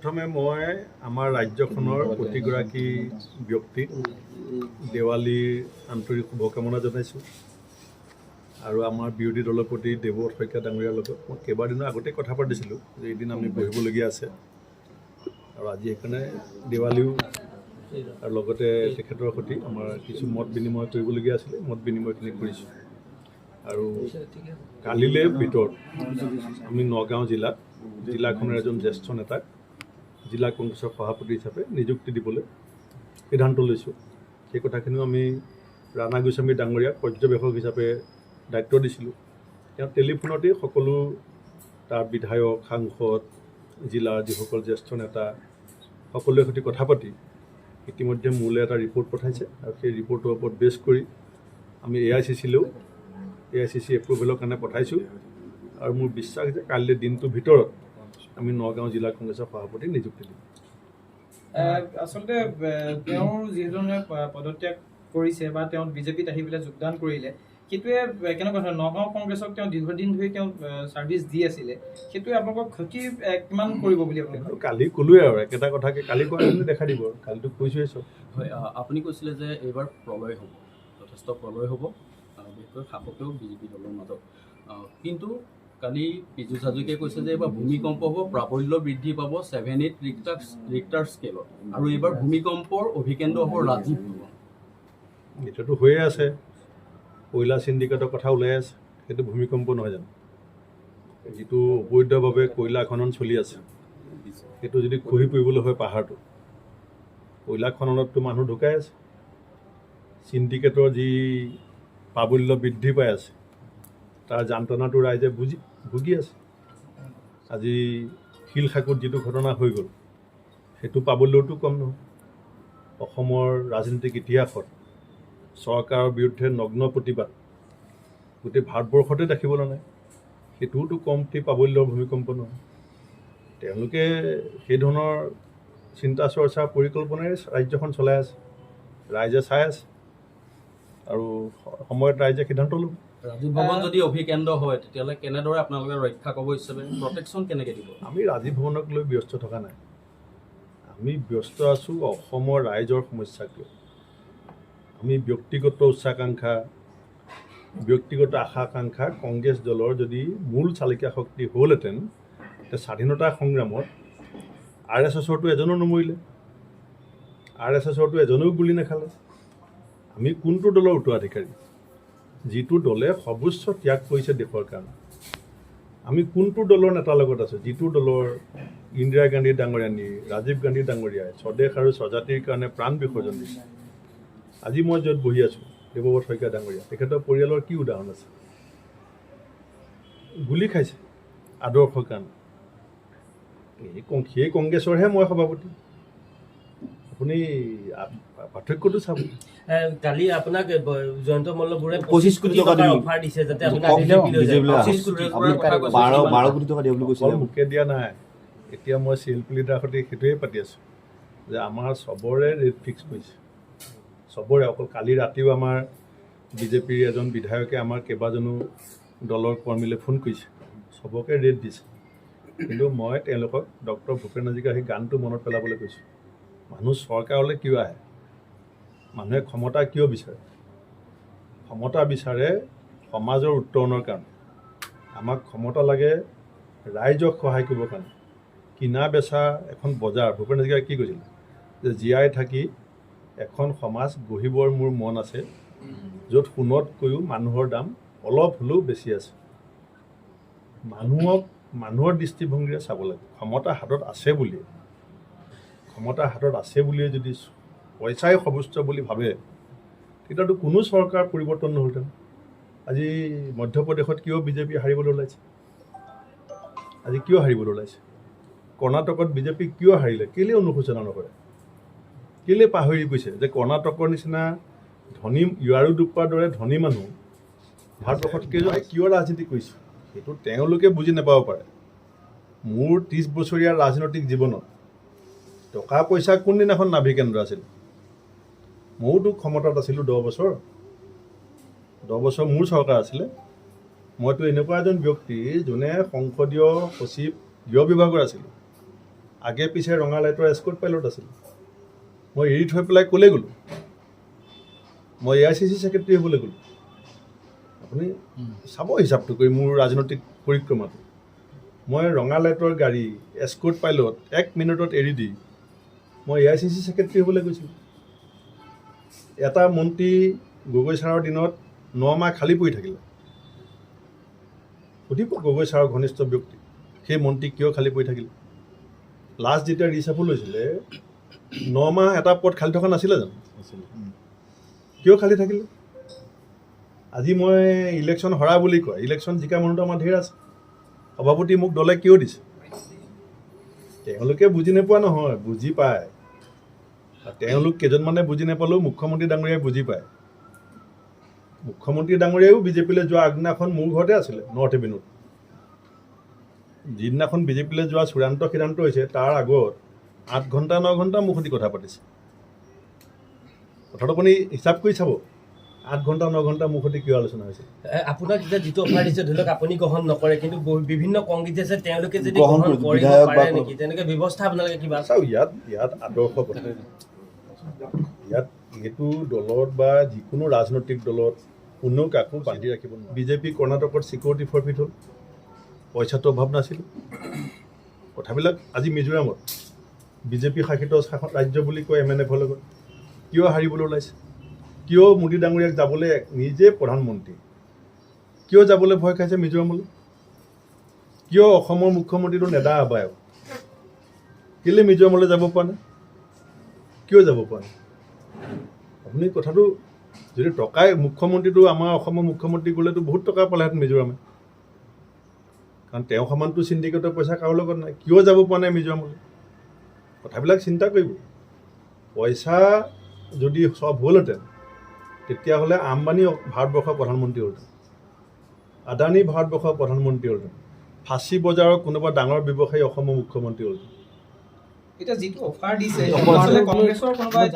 প্ৰথমে মই আমাৰ ৰাজ্যখনৰ প্ৰতিগৰাকী ব্যক্তিক দেৱালীৰ আন্তৰিক শুভকামনা জনাইছোঁ আৰু আমাৰ বিৰোধী দলপতি দলপত ডাঙৰীয়াৰ লগত মই কেইবাদিনৰ আগতে কথা পাতিছিলোঁ যে এদিন আমি বহিবলগীয়া আছে আৰু আজি সেইকাৰণে দেৱালীও আৰু লগতে তেখেতৰ সৈতে আমাৰ কিছু মত বিনিময় কৰিবলগীয়া আছিলে মত বিনিময়খিনি কৰিছোঁ আৰু কালিলৈ ভিতৰত আমি নগাঁও জিলাখনৰ এজন জ্যেষ্ঠ নেতাক জিলা কংগ্ৰেছৰ সভাপতি হিচাপে নিযুক্তি দিবলৈ সিদ্ধান্ত লৈছোঁ সেই কথাখিনিও আমি ৰাণা গোস্বামী ডাঙৰীয়াক পৰ্যবেক্ষক হিচাপে দায়িত্ব দিছিলোঁ তেওঁ টেলিফোনতেই সকলো তাৰ বিধায়ক সাংসদ জিলাৰ যিসকল জ্যেষ্ঠ নেতা সকলোৰে সৈতে কথা পাতি ইতিমধ্যে মোলৈ এটা ৰিপৰ্ট পঠাইছে আৰু সেই ৰিপৰ্টৰ ওপৰত বেছ কৰি আমি AICCলৈও AICC এপ্ৰুভেলৰ কাৰণে পঠাইছোঁ আৰু মোৰ বিশ্বাস যে কাইলৈ দিনটোৰ ভিতৰত আমি নগাঁও জিলা কংগ্ৰেছৰ সভাপতি নিযুক্তি দিম আচলতে তেওঁৰ যিধৰণে পদত্যাগ কৰিছে বা তেওঁ বিজেপিত আহি পেলাই যোগদান কৰিলে সেইটোৱে কেনেকুৱা ধৰণৰ নগাঁও কংগ্ৰেছক তেওঁ দীৰ্ঘদিন ধৰি তেওঁ ছাৰ্ভিচ দি আছিলে সেইটোৱে আপোনালোকক ক্ষতি কিমান কৰিব বুলি আপুনি কালি ক'লোৱে আৰু একেটা কথাকে কালি কোৱা দেখা দিব কালিতো কৈছোৱে চব হয় আপুনি কৈছিলে যে এইবাৰ প্ৰলয় হ'ব যথেষ্ট প্ৰলয় হ'ব বিশেষকৈ শাসকেও বিজেপি দলৰ মাজত কিন্তু কালি পীযুষ হাজৰিকাই কৈছে যে এইবাৰ ভূমিকম্প হ'ব প্ৰাবল্য বৃদ্ধি পাব 7-8 ৰিক্টাৰ স্কেলত আৰু এইবাৰ ভূমিকম্পৰ অভিকেন্দ্ৰ হ'ব ৰাজীৱ ভৱন এতিয়াতো হৈয়ে আছে কয়লা চিণ্ডিকেটৰ কথা ওলাই আছে সেইটো ভূমিকম্প নহয় জানো যিটো অবৈধভাৱে কয়লা খনন চলি আছে সেইটো যদি খহি পৰিবলৈ হয় পাহাৰটো কয়লা খননততো মানুহ ঢুকাই আছে চিণ্ডিকেটৰ যি প্ৰাবল্য বৃদ্ধি পাই আছে তাৰ যন্ত্ৰণাটো ৰাইজে ভুগি আছে আজি শিলখাকুত যিটো ঘটনা হৈ গ'ল সেইটো প্ৰাবল্যটো কম নহয় অসমৰ ৰাজনীতিক ইতিহাসত চৰকাৰৰ বিৰুদ্ধে নগ্ন প্ৰতিবাদ গোটেই ভাৰতবৰ্ষতে দেখিবলৈ নাই সেইটোওতো কমটি প্ৰাবল্যৰ ভূমিকম্প নহয় তেওঁলোকে সেই ধৰণৰ চিন্তা চৰ্চা পৰিকল্পনাৰে ৰাজ্যখন চলাই আছে ৰাইজে চাই আছে আৰু সময়ত ৰাইজে সিদ্ধান্ত ল'ব ৰাজীৱ ভৱন যদি অভিকেন্দ্ৰ হয় তেতিয়াহ'লে কেনেদৰে আপোনালোকে ৰক্ষা কৰিব হিচাপে প্ৰটেকশ্যন কেনেকৈ দিব আমি ৰাজীৱ ভৱনক লৈ ব্যস্ত থকা নাই আমি ব্যস্ত আছোঁ অসমৰ ৰাইজৰ সমস্যাক লৈ আমি ব্যক্তিগত উচ্চাকাংক্ষা ব্যক্তিগত আশা আকাংক্ষা কংগ্ৰেছ দলৰ যদি মূল চালিকা শক্তি হ'লহেঁতেন তেতিয়া স্বাধীনতা সংগ্ৰামত RSSৰটো এজনো নমৰিলে RSSৰটো এজনেও গুলি নাখালে আমি কোনটো দলৰ উত্তৰাধিকাৰী যিটো দলে সৰ্বোচ্চ ত্যাগ কৰিছে দেশৰ কাৰণে আমি কোনটো দলৰ নেতাৰ লগত আছোঁ যিটো দলৰ ইন্দিৰা গান্ধী ডাঙৰীয়ানী ৰাজীৱ গান্ধী ডাঙৰীয়াই স্বদেশ আৰু স্বজাতিৰ কাৰণে প্ৰাণ বিসৰ্জন দিছে আজি মই য'ত বহি আছোঁ দলপত ডাঙৰীয়া তেখেতৰ পৰিয়ালৰ কি উদাহৰণ আছে গুলি খাইছে আদৰ্শৰ কাৰণে সেই কংগ্ৰেছৰহে মই সভাপতি আপুনি পাৰ্থক্যটো চাব কালি আপোনাক জয়ন্ত মল্লপুৰে 25 কোটি টকাৰ অফাৰ দিছে যাতে আপুনি 25 কোটি টকা দিব বুলি কৈছে মোকে দিয়া নাই এতিয়া মই CLP লিডাৰৰ সৈতে সেইটোৱে পাতি আছোঁ যে আমাৰ চবৰে ৰেট ফিক্স কৰিছে চবৰে অকল কালি ৰাতিও আমাৰ বিজেপিৰ এজন বিধায়কে আমাৰ কেইবাজনো দলৰ কৰ্মীলৈ ফোন কৰিছে চবকে ৰেট দিছে কিন্তু মই তেওঁলোকক ডক্টৰ ভূপেন হাজৰিকাৰ সেই গানটো মনত পেলাবলৈ কৈছোঁ মানুহ চৰকাৰলৈ কিয় আহে মানুহে ক্ষমতা কিয় বিচাৰে ক্ষমতা বিচাৰে সমাজৰ উত্তৰণৰ কাৰণে আমাক ক্ষমতা লাগে ৰাইজক সহায় কৰিবৰ কাৰণে কিনা বেচা এখন বজাৰ ভূপেন হাজৰিকাই কি কৈছিল যে জীয়াই থাকি এখন সমাজ গঢ়িবৰ মোৰ মন আছে য'ত সোণতকৈও মানুহৰ দাম অলপ হ'লেও বেছি আছে মানুহৰ দৃষ্টিভংগীৰে চাব লাগে ক্ষমতা হাতত আছে বুলিয়ে যদি পইচাই সৰ্বোচ্চ বুলি ভাবে তেতিয়াতো কোনো চৰকাৰ পৰিৱৰ্তন নহ'লহেঁতেন আজি মধ্যপ্ৰদেশত কিয় বিজেপি হাৰিবলৈ ওলাইছে কৰ্ণাটকত বিজেপি কিয় হাৰিলে কেলৈ অনুশোচনা নকৰে কেলৈ পাহৰি গৈছে যে কৰ্ণাটকৰ নিচিনা ধনী ইয়াৰুডুপ্পাৰ দৰে ধনী মানুহ ভাৰতবৰ্ষত কিয় ৰাজনীতি কৰিছে সেইটো তেওঁলোকে বুজি নাপাব পাৰে মোৰ 30 বছৰীয়া ৰাজনৈতিক জীৱনত টকা পইচা কোনদিনাখন নাভি কেন্দ্ৰ আছিল মইতো ক্ষমতাত আছিলোঁ 10 বছৰ মোৰ চৰকাৰ আছিলে মইতো এনেকুৱা এজন ব্যক্তি যোনে সংসদীয় সচিব গৃহ বিভাগৰ আছিলোঁ আগে পিছে ৰঙা লাইটৰ এস্কৰ্ট পাইলট আছিল মই এৰি থৈ পেলাই ক'লৈ গ'লোঁ মই AICC ছেক্ৰেটাৰী হ'বলৈ গ'লোঁ আপুনি চাব হিচাপটো কৰি মোৰ ৰাজনৈতিক পৰিক্ৰমাটো মই ৰঙা লাইটৰ গাড়ী এস্কৰ্ট পাইলট 1 মিনিটত এৰি দি মই AICC ছেক্ৰেটাৰী হ'বলৈ গৈছিলোঁ এটা মন্ত্ৰী গগৈ ছাৰৰ দিনত 9 মাহ খালী পৰি থাকিলে সুধিব গগৈ ছাৰৰ ঘনিষ্ঠ ব্যক্তি সেই মন্ত্ৰী কিয় খালী পৰি থাকিলে লাষ্ট যেতিয়া ৰিচাফল হৈছিলে 9 মাহ এটা পদ খালী থকা নাছিলে জানো কিয় খালী থাকিলে আজি মই ইলেকশ্যন হৰা বুলি কয় ইলেকশ্যন জিকা মানুহটো আমাৰ ধেৰ আছে সভাপতি মোক দলে কিয় দিছে তেওঁলোকে বুজি নোপোৱা নহয় বুজি পায় তেওঁলোক কেইজনমানে বুজি নাপালেও মুখ্যমন্ত্ৰী ডাঙৰীয়াই বুজি পায় মুখ্যমন্ত্ৰী ডাঙৰীয়াও বিজেপিলৈ যোৱা আগদিনাখন মোৰ ঘৰতে আছিলে নৰ্থ এভিনিউত যিদিনাখন বিজেপিলৈ যোৱা চূড়ান্ত সিদ্ধান্ত হৈছে তাৰ আগত 8 ঘণ্টা 9 ঘণ্টা মোৰ সৈতে কথা পাতিছে কথাটো আপুনি হিচাপ কৰি চাব 8 ঘণ্টা 9 ঘণ্টা মোৰ সৈতে কিয় আলোচনা হৈছে আপোনাক যেতিয়া যিটো অফাৰ দিছে ধৰি লওক আপুনি গ্ৰহণ নকৰে কিন্তু বিভিন্ন কংগ্ৰেছ আছে তেওঁলোকে যদি গ্ৰহণ গ্ৰহণ কৰিব বিধায়ক বা পাৰে নেকি তেনেকৈ ব্যৱস্থা আপোনালোকে কিবা চাওক ইয়াত আদৰ্শ কথা ইয়াত এইটো দলত বা যিকোনো ৰাজনৈতিক দলত কোনেও কাকো বান্ধি ৰাখিব নোৱাৰে বিজেপি কৰ্ণাটকত ছিকিউৰিটি ফৰফিট হ'ল পইচাটো অভাৱ নাছিল কথাবিলাক আজি মিজোৰামত বিজেপি শাসিত ৰাজ্য বুলি কয় MNF লগত কিয় হাৰিবলৈ ওলাইছে কিয় মোদী ডাঙৰীয়াক যাবলৈ নিজে প্ৰধানমন্ত্ৰী কিয় যাবলৈ ভয় খাইছে মিজোৰামলৈ কিয় অসমৰ মুখ্যমন্ত্ৰীটো নেদা আহ্বায়ক কেলৈ মিজোৰামলৈ যাব পৰা নাই কিয় যাব পৰা নাই আপুনি কথাটো যদি টকাই মুখ্যমন্ত্ৰীটো আমাৰ অসমৰ মুখ্যমন্ত্ৰী গ'লেতো বহুত টকা পালেহেঁতেন মিজোৰামে কাৰণ তেওঁ সমানটো চিণ্ডিকেটৰ পইচা কাৰো লগত নাই কিয় যাব পৰা নাই মিজোৰামলৈ কথাবিলাক চিন্তা কৰিব পইচা যদি চব হ'লহেঁতেন তেতিয়াহ'লে আম্বানী ভাৰতবৰ্ষৰ প্ৰধানমন্ত্ৰী হ'লহেঁতেন আদানী ভাৰতবৰ্ষৰ প্ৰধানমন্ত্ৰী হ'লহেঁতেন ফাঁচী বজাৰৰ কোনোবা ডাঙৰ ব্যৱসায়ী অসমৰ মুখ্যমন্ত্ৰী হ'লহেঁতেন এতিয়া যিটো অফাৰ দিছে কংগ্ৰেছৰ কোনোবা